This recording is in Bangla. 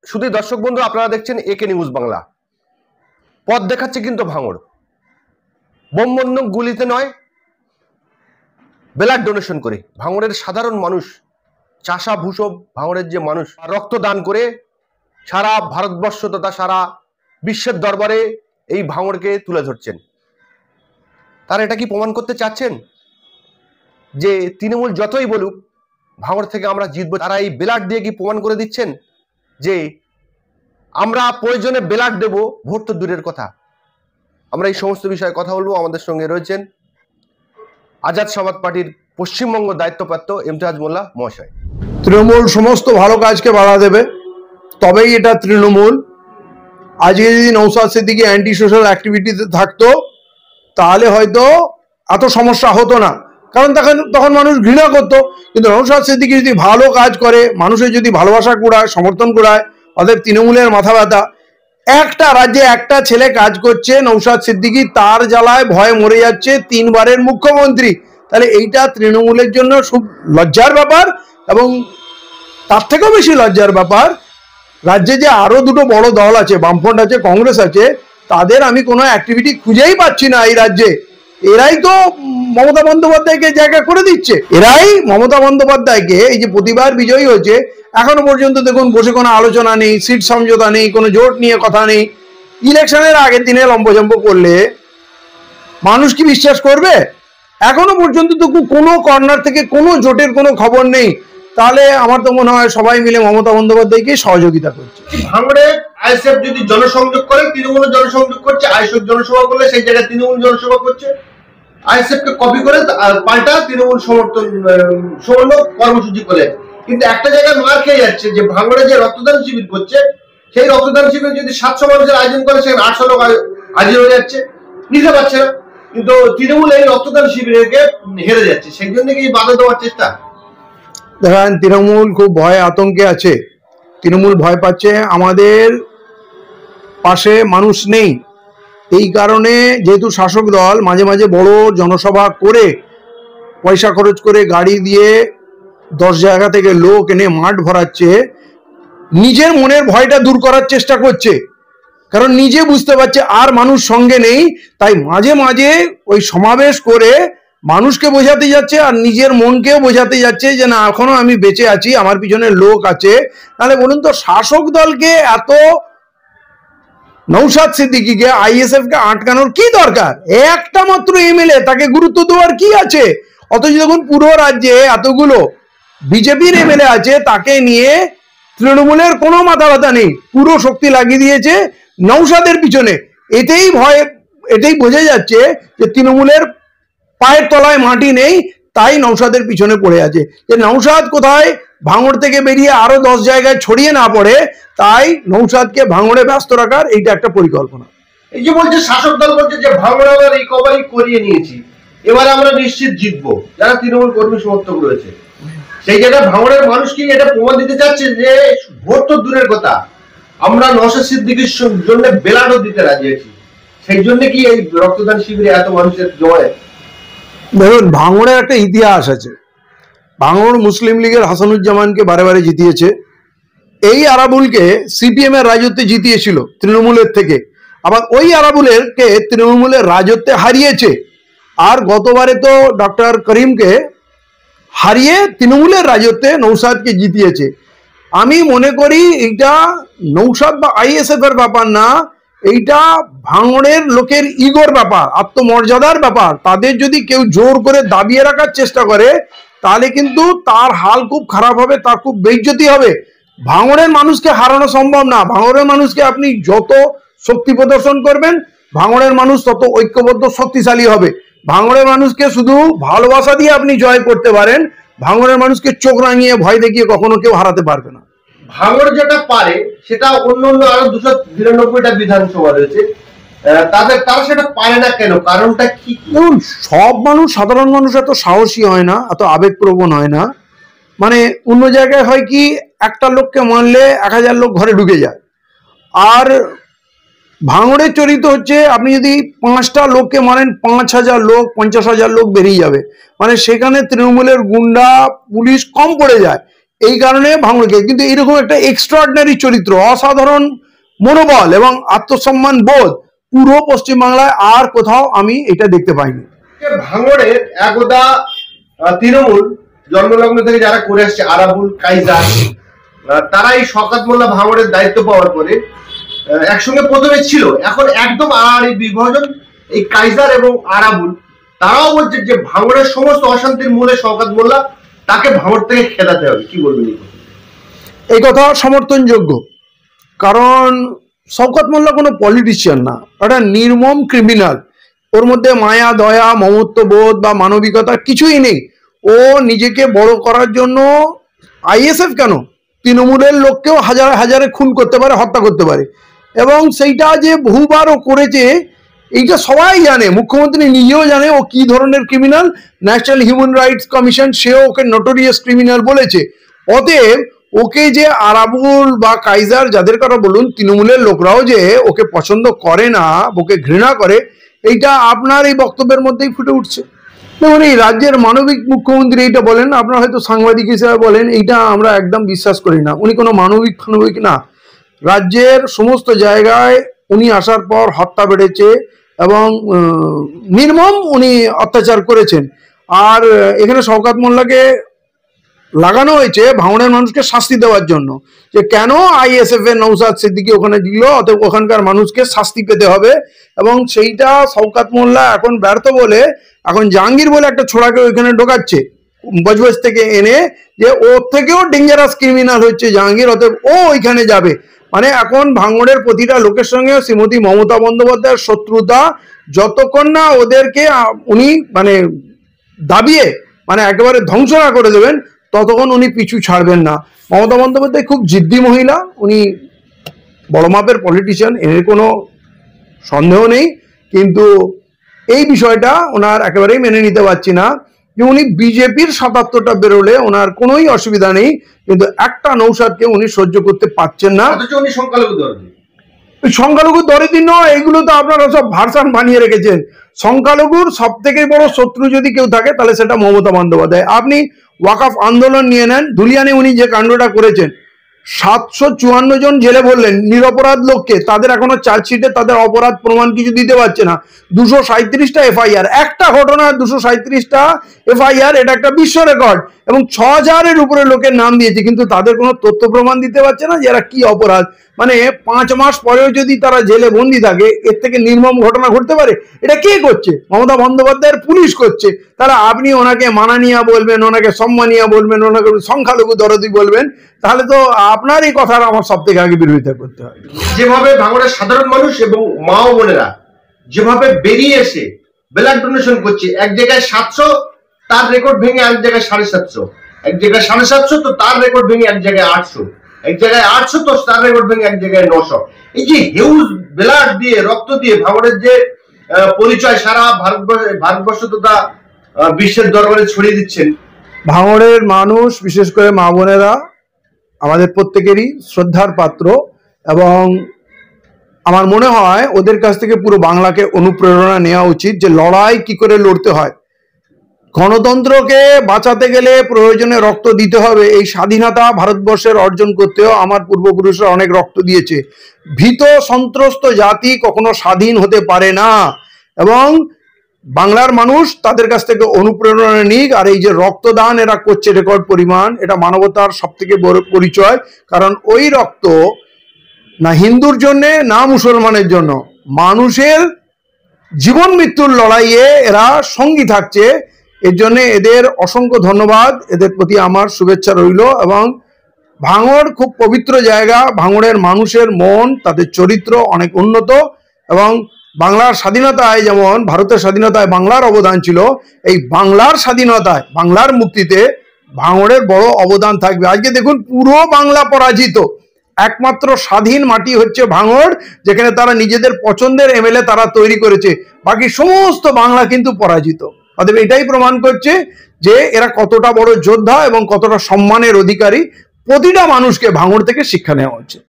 শুধু দর্শক বন্ধু, আপনারা দেখছেন একে নিউজ বাংলা। পথ দেখাচ্ছে কিন্তু ভাঙড়। বোম বন্দুক গুলিতে নয়, ব্লাড ডোনেশন করে ভাঙড়ের সাধারণ মানুষ, চাষা ভূষব ভাঙড়ের যে মানুষ রক্তদান করে সারা ভারতবর্ষ তথা সারা বিশ্বের দরবারে এই ভাঙড়কে তুলে ধরছেন। তারা এটা কি প্রমাণ করতে চাচ্ছেন যে তৃণমূল যতই বলুক ভাঙড় থেকে আমরা জিতবো? তারা এই ব্লাড দিয়ে কি প্রমাণ করে দিচ্ছেন যে আমরা প্রয়োজনে ব্লাড দেব? ভোট তো দূরের কথা। আমরা এই সমস্ত বিষয়ে কথা বলবো। আমাদের সঙ্গে রয়েছেন আজাদ সমাজ পার্টির পশ্চিমবঙ্গ দায়িত্বপ্রাপ্ত ইমতিয়াজ মোল্লা মহাশয়। তৃণমূল সমস্ত ভালো কাজকে বাধা দেবে, তবেই এটা তৃণমূল। আজকে যদি নওশাদ সিদ্দিকী অ্যান্টি সোশ্যাল অ্যাক্টিভিটিতে থাকতো তাহলে হয়তো এত সমস্যা হতো না, কারণ তখন মানুষ ঘৃণা করতো। কিন্তু নওশাদ সিদ্দিকী যদি ভালো কাজ করে, মানুষের যদি ভালোবাসা কুড়ায়, সমর্থন কুড়ায়, অতএব তৃণমূলের মাথা ব্যথা। একটা রাজ্যে একটা ছেলে কাজ করছে, নওশাদ সিদ্দিকী, তার জ্বালায় ভয়ে মরে যাচ্ছে 3 বারের মুখ্যমন্ত্রী। তাহলে এইটা তৃণমূলের জন্য খুব লজ্জার ব্যাপার। এবং তার থেকেও বেশি লজ্জার ব্যাপার, রাজ্যে যে আরো দুটো বড় দল আছে, বামফ্রন্ট আছে, কংগ্রেস আছে, তাদের আমি কোনো অ্যাক্টিভিটি খুঁজেই পাচ্ছি না এই রাজ্যে। এরাই তো মমতা বন্দ্যোপাধ্যায়কে জায়গা করে দিচ্ছে। এরাই মমতা বন্দ্যোপাধ্যায়কে, এই যে প্রতিবার বিজয়ী হয়েছে, এখনো পর্যন্ত দেখুন বসে কোনো আলোচনা নেই, সিট সমঝোতা নেই, কোনো জোট নিয়ে কথা নেই। ইলেকশনের আগের দিনে লম্বজম্ব করলে মানুষ কি বিশ্বাস করবে? এখনো পর্যন্ত তো কোনো কর্নার থেকে কোনো জোটের কোনো খবর নেই। তাহলে আমার তো মনে হয় সবাই মিলে মমতা বন্দ্যোপাধ্যায়কে সহযোগিতা করছে। ভাঙড়ে আইএসএফ যদি জনসংযোগ করে, তৃণমূল জনসংযোগ করছে। আইএসএফ জনসভা করলে সেই জায়গায় তৃণমূল জনসভা করছে। আইএসএফ কে কপি করে পাল্টা তৃণমূল সমর্থন সৌন্য কর্মসূচি করে। কিন্তু একটা জায়গায় মার খেয়ে যাচ্ছে যে ভাঙড়ে যে রক্তদান শিবির করছে, সেই রক্তদান শিবির যদি 700 মানুষের আয়োজন করে, সেখানে 800 লোক হাজির হয়ে যাচ্ছে, নিতে পারছে না। কিন্তু তৃণমূল এই রক্তদান শিবিরকে হেরে যাচ্ছে, সেই জন্য কি বাধা দেওয়ার চেষ্টা? দেখেন, তৃণমূল খুব ভয় আতঙ্কে আছে। তৃণমূল ভয় পাচ্ছে আমাদের পাশে মানুষ নেই। এই কারণে যেহেতু শাসক দল মাঝে মাঝে বড় জনসভা করে, পয়সা খরচ করে, গাড়ি দিয়ে 10 জায়গা থেকে লোক এনে মাঠ ভরাচ্ছে, নিজের মনের ভয়টা দূর করার চেষ্টা করছে। কারণ নিজে বুঝতে পারছে আর মানুষ সঙ্গে নেই, তাই মাঝে মাঝে ওই সমাবেশ করে মানুষকে বোঝাতে যাচ্ছে আর নিজের মনকেও বোঝাতে যাচ্ছে যে না, এখনো আমি বেঁচে আছি, আমার পিছনে লোক আছে। তাহলে বলুন তো, শাসক দলকে এত নওশাদ সিদ্দিকীকে, আইএসএফ কে আটকানোর কি দরকার? একটা মাত্র এমএলএ, তাকে গুরুত্ব দেওয়ার কি আছে? অথচ দেখুন পুরো রাজ্যে এতগুলো বিজেপির এমএলএ আছে, তাকে নিয়ে তৃণমূলের কোনো মাথা ব্যথা নেই, পুরো শক্তি লাগিয়ে দিয়েছে নওশাদের পিছনে। এটাই বোঝা যাচ্ছে যে তৃণমূলের পায়ের তলায় মাটি নেই, তাই নওশাদের পিছনে পড়ে আছে। যে নওশাদ কোথায় ভাঙড় থেকে বেরিয়ে আরো 10 জায়গায় ছড়িয়ে না পড়ে, তাই নওশাদকে ভাঙড়ে ব্যস্ত রাখার এইটা একটা পরিকল্পনা। এই যে বলছে শাসক দল বলছে যে ভাঙড়ে আমরা রিকভারি করিয়ে নিয়েছি, এবারে আমরা নিশ্চিত জিতবো, যারা তৃণমূল কর্মী সমর্থক রয়েছে, সেই জায়গায় ভাঙড়ের মানুষ কি এটা প্রমাণ দিতে চাচ্ছে যে ভোট তো দূরের কথা, আমরা নওশাদ সিদ্দিকীর জন্য ব্লাডও দিতে রাজি আছি? সেই জন্য কি এই রক্তদান শিবিরে এত মানুষের জমায়েত? দেখুন, ভাঙড়ের একটা ইতিহাস আছে। ভাঙড় মুসলিম লীগের হাসানুজ্জামানকে বারে বারে জিতিয়েছে। এই আরাবুলকে সিপিএম এর রাজত্বে জিতিয়েছিল তৃণমূলের থেকে, আবার ওই আরাবুলকে তৃণমূলের রাজত্বে হারিয়েছে। আর গতবারে তো ডক্টর করিমকে হারিয়ে তৃণমূলের রাজত্বে নওশাদকে জিতিয়েছে। আমি মনে করি এইটা নওশাদ বা আইএসএফ এর ব্যাপার না, এইটা ভাঙড়ের লোকের ইগোর ব্যাপার, আত্মমর্যাদার ব্যাপার। তাদের যদি কেউ জোর করে দাবিয়ে রাখার চেষ্টা করে, তাহলে কিন্তু তার হাল খুব খারাপ হবে, তার খুব বেইজ্জতি হবে। ভাঙড়ের মানুষকে হারানো সম্ভব না। ভাঙড়ের মানুষকে আপনি যত শক্তি প্রদর্শন করবেন, ভাঙড়ের মানুষ তত ঐক্যবদ্ধ শক্তিশালী হবে। ভাঙড়ের মানুষকে শুধু ভালোবাসা দিয়ে আপনি জয় করতে পারেন, ভাঙড়ের মানুষকে চোখ রাঙিয়ে ভয় দেখিয়ে কখনো কেউ হারাতে পারবে না। ভাঙড় যেটা পারে সেটা অন্য আরো 293টা বিধানসভা রয়েছে, তারা সেটা পারে না কেন? কারণটা কি? দেখুন, সব মানুষ, সাধারণ মানুষ এত সাহসী হয় না, এত আবেগপ্রবণ হয় না। মানে অন্য জায়গায় হয় কি, একটা লোককে মারলে 1000 লোক ঘরে ঢুকে যায়। আর ভাঙড়ের চরিত্র হচ্ছে, আপনি যদি 5টা লোককে মারেন, 5000 লোক, 50,000 লোক বেরিয়ে যাবে। মানে সেখানে তৃণমূলের গুন্ডা পুলিশ কম পড়ে যায়। এই কারণে ভাঙড়কে, কিন্তু এরকম একটা এক্সট্রাঅর্ডিনারি চরিত্র, অসাধারণ মনোবল এবং আত্মসম্মান বোধ পুরো পশ্চিমবাংলায় আর কোথাও আমি এটা দেখতে পাইনি। ভাঙড়ের একদা তৃণমূল জন্মলগ্ন থেকে যারা করে আসছে, আরাবুল, কাইজার, তারা এই শওকত মোল্লা ভাঙড়ের দায়িত্ব পাওয়ার পরে একসঙ্গে প্রথমে ছিল, এখন একদম আর এই বিভাজন, এই কাইজার এবং আরাবুল তারাও বলছে যে ভাঙড়ের সমস্ত অশান্তির মূলে শওকত মোল্লা, তাকে ভাঙড় থেকে খেদাতে হবে। কি বলবেন? এই কথা সমর্থনযোগ্য, কারণ শওকত মোল্লা কোনো পলিটিশিয়ান না, একটা নির্মম ক্রিমিনাল। ওর মধ্যে মায়া, দয়া, মমত্ববোধ বা মানবিকতা কিছুই নেই। ও নিজেকে বড় করার জন্য আইএসএফ কেন, তৃণমূলের লোককেও হাজারে হাজারে খুন করতে পারে, হত্যা করতে পারে, এবং সেইটা যে বহুবার ও করেছে এইটা সবাই জানে, মুখ্যমন্ত্রী নিজেও জানে ও কি ধরনের criminal. National human rights commission সেও ওকে নোটোরিয়াস ক্রিমিনাল বলেছে। অতএব ওকে যে আরাবুল বা কাইজার, যাদের কথা বলুন, তৃণমূলের লোকরাও যে ওকে পছন্দ করে না, ওকে ঘৃণা করে, এইটা আপনার এই বক্তব্যের মধ্যেই ফুটে উঠছে। দেখুন, এই রাজ্যের মানবিক মুখ্যমন্ত্রী এইটা বলেন, আপনারা হয়তো সাংবাদিক হিসেবে বলেন, এইটা আমরা একদম বিশ্বাস করি না। উনি কোনো মানবিক না। রাজ্যের সমস্ত জায়গায় উনি আসার পর হত্যা বেড়েছে এবং নির্মম উনি অত্যাচার করেছেন। আর এখানে শওকত মোল্লাকে লাগানো হয়েছে ভাঙড়ের মানুষকে শাস্তি দেওয়ার জন্য, যে কেন আইএসএফ এর নওশাদ সিদ্দিকী ওখানে দিল, অতএব ওখানকার মানুষকে শাস্তি পেতে হবে। এবং সেইটা শওকত মোল্লা এখন ব্যর্থ বলে এখন জাহাঙ্গীর বলে একটা ছোড়াকে ওইখানে ঢোকাচ্ছে বজবজ থেকে এনে, যে ওর থেকেও ডেঞ্জারাস ক্রিমিনাল হচ্ছে জাহাঙ্গীর, অতএব ও ওইখানে যাবে। মানে এখন ভাঙড়ের প্রতিটা লোকের সঙ্গে শ্রীমতী মমতা বন্দ্যোপাধ্যায়ের শত্রুতা, যতক্ষণ না ওদেরকে উনি মানে দাবিয়ে মানে একেবারে ধ্বংস না করে দেবেন, ততক্ষণ উনি পিছু ছাড়বেন না। মমতা বন্দ্যোপাধ্যায় খুব জিদ্দি মহিলা, উনি বড় মাপের পলিটিশিয়ান, এর কোনো সন্দেহ নেই, কিন্তু এই বিষয়টা ওনার একেবারেই মেনে নিতে পারছি না যে উনি বিজেপির ৭৭টা বেরোলে ওনার কোনোই অসুবিধা নেই, কিন্তু একটা নৌসাদকে উনি সহ্য করতে পারছেন না। সংখ্যালঘু দরিদ্র নয়, এগুলো তো আপনারা সব ভার্সান বানিয়ে রেখেছেন। সংখ্যালঘুর সব থেকে বড় শত্রু যদি কেউ থাকে তাহলে সেটা মমতা বন্দ্যোপাধ্যায়। আপনি ওয়াকফ আন্দোলন নিয়ে নেন, ধুলিয়ানে উনি যে কাণ্ডটা করেছেন, ৭৫৪ জন জেলে ভরলেন নিরপরাধ লোককে, তাদের এখনো চার্জশিটে তাদের অপরাধ প্রমাণ কিছু দিতে পারছে না। ২৩৭টা এফআইআর, একটা ঘটনা ২৩৭টা এফআইআর, এটা একটা বিশ্ব রেকর্ড, এবং ৬,০০০-এর উপরে লোকের নাম দিয়েছে, কিন্তু তাদের কোনো তথ্য প্রমাণ দিতে পারছে না যে এরা কি অপরাধ। মানে ৫ মাস পরেও যদি তারা জেলে বন্দি থাকে, এর থেকে নির্মম ঘটনা ঘটতে পারে? এটা কে করছে? মমতা বন্দ্যোপাধ্যায়ের পুলিশ করছে। তাহলে আপনি ওনাকে মানানিয়া বলবেন, ওনাকে সম্মানিয়া বলবেন, ওনাকে সংখ্যালঘু দরদি বলবেন, তাহলে তো আপনার এই কথার আমার সব থেকে আগে বিরোধিতা করতে হয়। যেভাবে ভাঙড়ের সাধারণ মানুষ এবং মা ও বোনেরা যেভাবে বেরিয়ে এসে ব্লাড ডোনেশন করছে, এক জায়গায় 700, তার রেকর্ড ভেঙে এক জায়গায় 750, এক জায়গায় 750 তো তার রেকর্ড ভেঙে এক জায়গায় 800, এক জায়গায় 800 তো তার রেকর্ড ভেঙে এক জায়গায় 900। এই যে হিউজ ব্লাড দিয়ে, রক্ত দিয়ে ভাঙড়ের যে পরিচয় সারা ভারতবর্ষ তথা বিশ্বের দরবারে ছড়িয়ে দিচ্ছেন। ভাঙড়ের মানুষ, বিশেষ করে মা বোনেরা আমাদের প্রত্যেকেরই শ্রদ্ধার পাত্র, এবং আমার মনে হয় ওদের কাছ থেকে পুরো বাংলাকে অনুপ্রেরণা নেওয়া উচিত যে লড়াই কি করে লড়তে হয়। গণতন্ত্রকে বাঁচাতে গেলে প্রয়োজনে রক্ত দিতে হবে। এই স্বাধীনতা ভারতবর্ষের অর্জন করতেও আমার পূর্বপুরুষরা অনেক রক্ত দিয়েছে। ভীত সন্ত্রস্ত জাতি কখনো স্বাধীন হতে পারে না, এবং বাংলার মানুষ তাদের কাছ থেকে অনুপ্রেরণা নিক। আর এই যে রক্তদান এরা করছে রেকর্ড পরিমাণ, এটা মানবতার সব থেকে বড় পরিচয়, কারণ ওই রক্ত না হিন্দুর জন্যে না মুসলমানের জন্য, মানুষের জীবন মৃত্যুর লড়াইয়ে এরা সঙ্গী থাকছে। এর জন্য এদের অসংখ্য ধন্যবাদ, এদের প্রতি আমার শুভেচ্ছা রইল। এবং ভাঙড় খুব পবিত্র জায়গা, ভাঙড়ের মানুষের মন, তাদের চরিত্র অনেক উন্নত, এবং বাংলার স্বাধীনতায় যেমন ভারতের স্বাধীনতায় বাংলার অবদান ছিল, এই বাংলার স্বাধীনতায়, বাংলার মুক্তিতে ভাঙড়ের বড় অবদান থাকবে। আজকে দেখুন পুরো বাংলা পরাজিত, একমাত্র স্বাধীন মাটি হচ্ছে ভাঙড়, যেখানে তারা নিজেদের পছন্দের এমএলএ তারা তৈরি করেছে, বাকি সমস্ত বাংলা কিন্তু পরাজিত। অতএব এটাই প্রমাণ করছে যে এরা কতটা বড় যোদ্ধা এবং কতটা সম্মানের অধিকারী। প্রতিটা মানুষকে ভাঙড় থেকে শিক্ষা নেওয়া উচিত।